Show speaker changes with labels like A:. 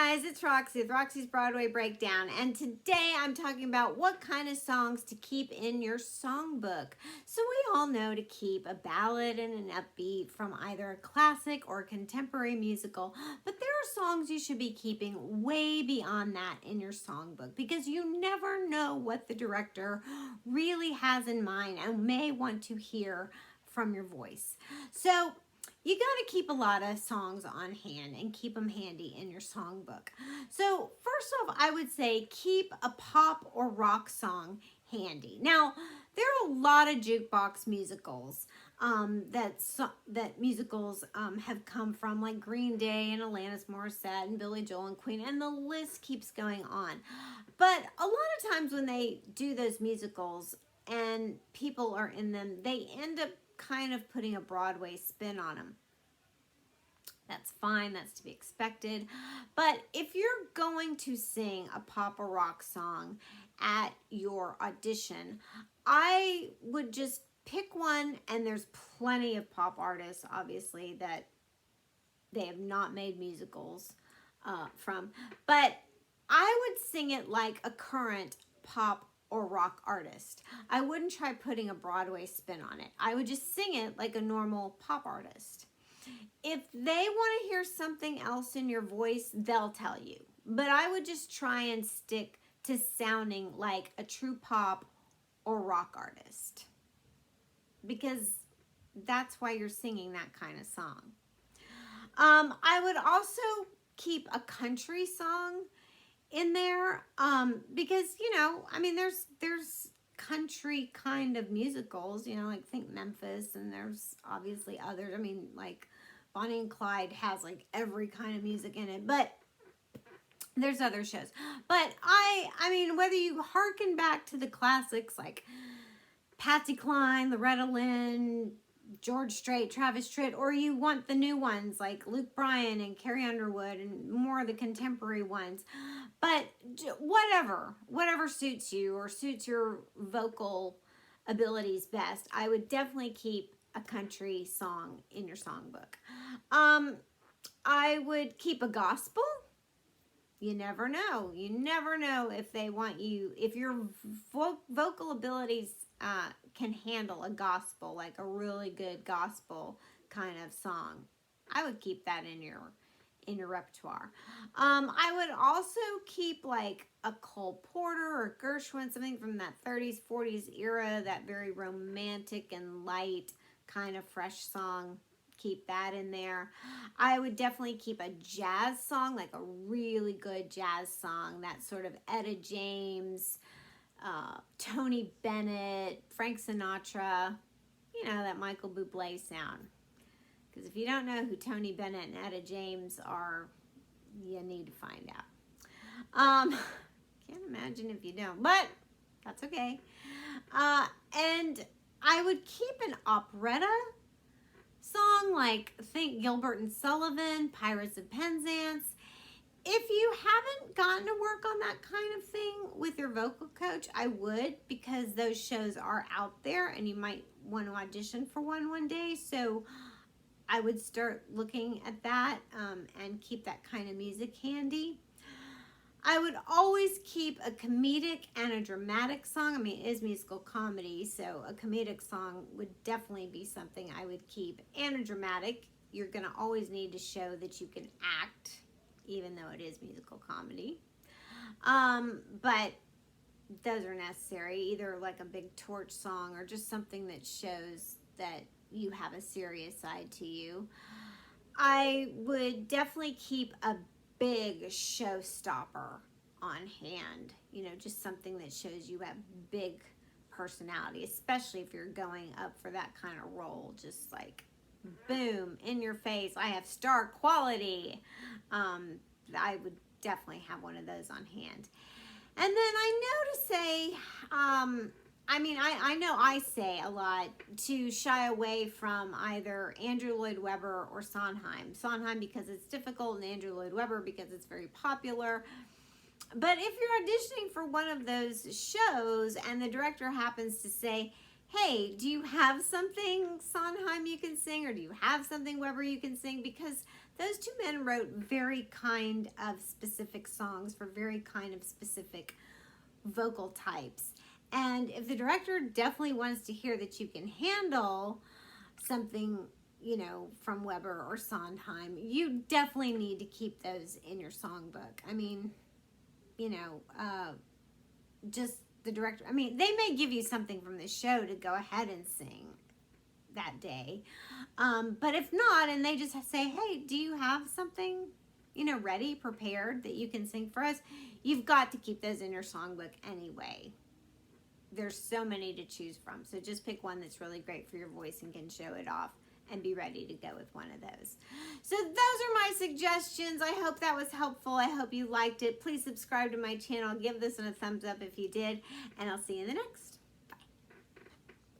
A: guys, it's Roxie with Roxie's Broadway Breakdown, and today I'm talking about what kind of songs to keep in your songbook. So we all know to keep a ballad and an upbeat from either a classic or a contemporary musical, but there are songs you should be keeping way beyond that in your songbook because you never know what the director really has in mind and may want to hear from your voice. So you got to keep a lot of songs on hand and keep them handy in your songbook. So first off, I would say keep a pop or rock song handy. Now, there are a lot of jukebox musicals that musicals have come from, like Green Day and Alanis Morissette and Billy Joel and Queen, and the list keeps going on. But a lot of times when they do those musicals and people are in them, they end up kind of putting a Broadway spin on them. That's fine, that's to be expected. But if you're going to sing a pop or rock song at your audition, I would just pick one, and there's plenty of pop artists, obviously, that they have not made musicals from. But I would sing it like a current pop or rock artist. I wouldn't try putting a Broadway spin on it. I would just sing it like a normal pop artist. If they want to hear something else in your voice, they'll tell you. But I would just try and stick to sounding like a true pop or rock artist, because that's why you're singing that kind of song. I would also keep a country song in there, because, you know, I mean, there's country kind of musicals, you know, like think Memphis, and there's obviously others. I mean, like Bonnie and Clyde has like every kind of music in it, but there's other shows. But I mean, whether you hearken back to the classics like Patsy Cline, Loretta Lynn, George Strait, Travis Tritt, or you want the new ones like Luke Bryan and Carrie Underwood and more of the contemporary ones. But whatever suits you or suits your vocal abilities best, I would definitely keep a country song in your songbook. I would keep a gospel. You never know. You never know if they want you, if your vocal abilities can handle a gospel, like a really good gospel kind of song. I would keep that in your repertoire. I would also keep like a Cole Porter or Gershwin, something from that 30s, 40s era, that very romantic and light kind of fresh song. Keep that in there. I would definitely keep a jazz song, like a really good jazz song, that sort of Etta James, Tony Bennett, Frank Sinatra, you know, that Michael Bublé sound. Because if you don't know who Tony Bennett and Etta James are, you need to find out. Can't imagine if you don't, but that's okay. And I would keep an operetta song, like think Gilbert and Sullivan, Pirates of Penzance. If you haven't gotten to work on that kind of thing with your vocal coach, I would, because those shows are out there and you might want to audition for one day. So I would start looking at that and keep that kind of music handy. I would always keep a comedic and a dramatic song. I mean, it is musical comedy, so a comedic song would definitely be something I would keep. And a dramatic, you're going to always need to show that you can act, even though it is musical comedy. But those are necessary, either like a big torch song or just something that shows that you have a serious side to you. I would definitely keep a big showstopper on hand, you know, just something that shows you have big personality, especially if you're going up for that kind of role, just like boom, in your face, I have star quality. I would definitely have one of those on hand. And then I know to say, I know I say a lot to shy away from either Andrew Lloyd Webber or Sondheim. Sondheim because it's difficult, and Andrew Lloyd Webber because it's very popular. But if you're auditioning for one of those shows and the director happens to say, hey, do you have something Sondheim you can sing, or do you have something Webber you can sing? Because those two men wrote very kind of specific songs for very kind of specific vocal types. And if the director definitely wants to hear that you can handle something, you know, from Weber or Sondheim, you definitely need to keep those in your songbook. I mean, you know, just the director, I mean, they may give you something from the show to go ahead and sing that day. But if not, and they just say, hey, do you have something, you know, ready, prepared that you can sing for us? You've got to keep those in your songbook anyway. There's so many to choose from. So just pick one that's really great for your voice and can show it off, and be ready to go with one of those. So those are my suggestions. I hope that was helpful. I hope you liked it. Please subscribe to my channel. Give this one a thumbs up if you did, and I'll see you in the next